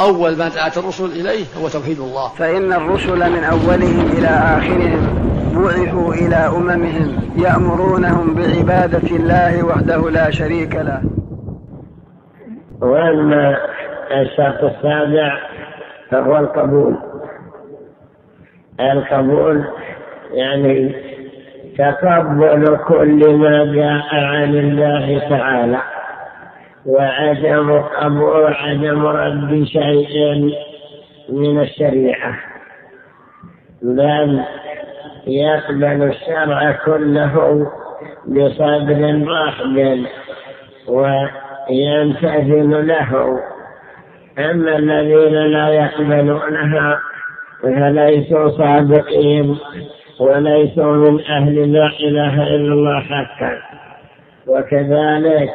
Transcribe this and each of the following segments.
أول ما دعت الرسل إليه هو توحيد الله. فإن الرسل من أولهم إلى آخرهم بعثوا إلى أممهم يأمرونهم بعبادة الله وحده لا شريك له. وأما الشرط السابع فهو القبول يعني تقبل كل ما جاء عن الله تعالى، وعدم رد شيء من الشريعة، بل يقبل الشرع كله بصدر رحب ويمتثل له. أما الذين لا يقبلونها فليسوا صادقين وليسوا من أهل لا إله إلا الله حقا. وكذلك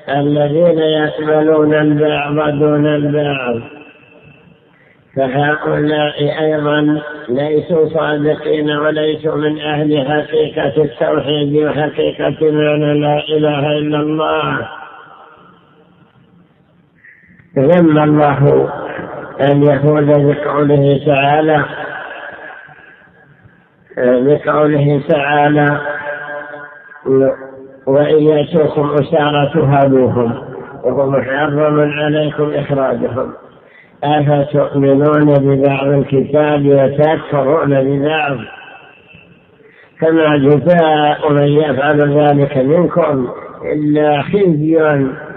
الذين يقبلون البعض دون البعض فهؤلاء أيضا ليسوا صادقين وليسوا من أهل حقيقة التوحيد وحقيقة معنى لا إله إلا الله. ذم الله اليهود بقوله تعالى وإن يأتوكم أسارى تهابوهم وهو محرم عليكم إخراجهم أفتؤمنون ببعض الكتاب وتكفرون ببعض فما جزاء من يفعل ذلك منكم إلا خزي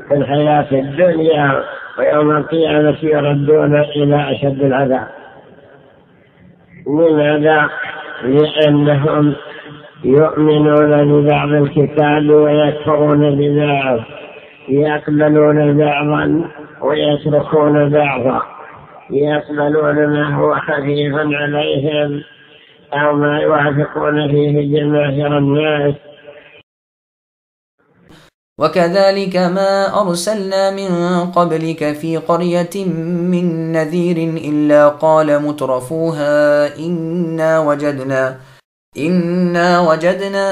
في الحياة الدنيا ويوم القيامة يردون إلى أشد العذاب. لماذا؟ لأنهم يؤمنون ببعض الكتاب ويكفرون ببعض، يقبلون بعضا ويتركون بعضا، يقبلون ما هو خفيف عليهم أو ما يوافقون فيه جماهير الناس. وكذلك ما أرسلنا من قبلك في قرية من نذير إلا قال مترفوها إنا وجدنا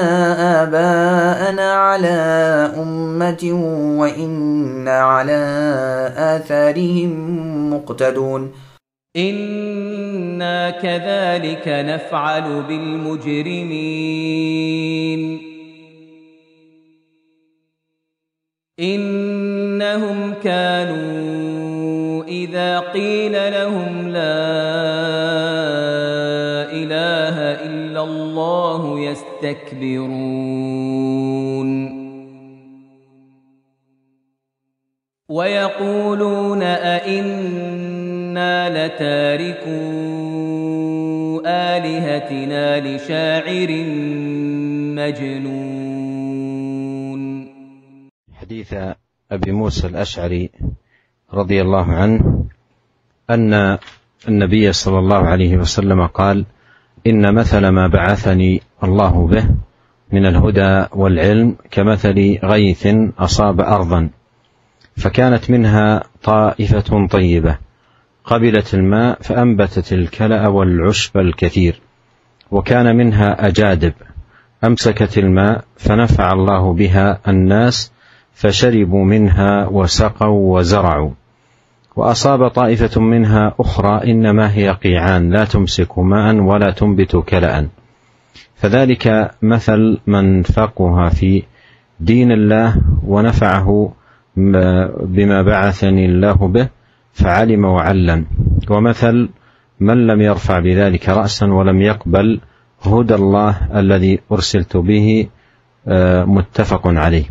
آباءنا على أمة وإنا على آثارهم مقتدون. إنا كذلك نفعل بالمجرمين إنهم كانوا إذا قيل لهم لا إله إلا الله يستكبرون ويقولون أئنا لتاركو آلهتنا لشاعر مجنون. حديث أبي موسى الأشعري رضي الله عنه أن النبي صلى الله عليه وسلم قال إن مثل ما بعثني الله به من الهدى والعلم كمثل غيث أصاب أرضا فكانت منها طائفة طيبة قبلت الماء فأنبتت الكلأ والعشب الكثير، وكان منها أجادب أمسكت الماء فنفع الله بها الناس فشربوا منها وسقوا وزرعوا. وأصاب طائفة منها أخرى إنما هي قيعان لا تمسك ماء ولا تنبت كلأ. فذلك مثل من فقه في دين الله ونفعه بما بعثني الله به فعلم وعلم، ومثل من لم يرفع بذلك رأسا ولم يقبل هدى الله الذي أرسلت به متفق عليه.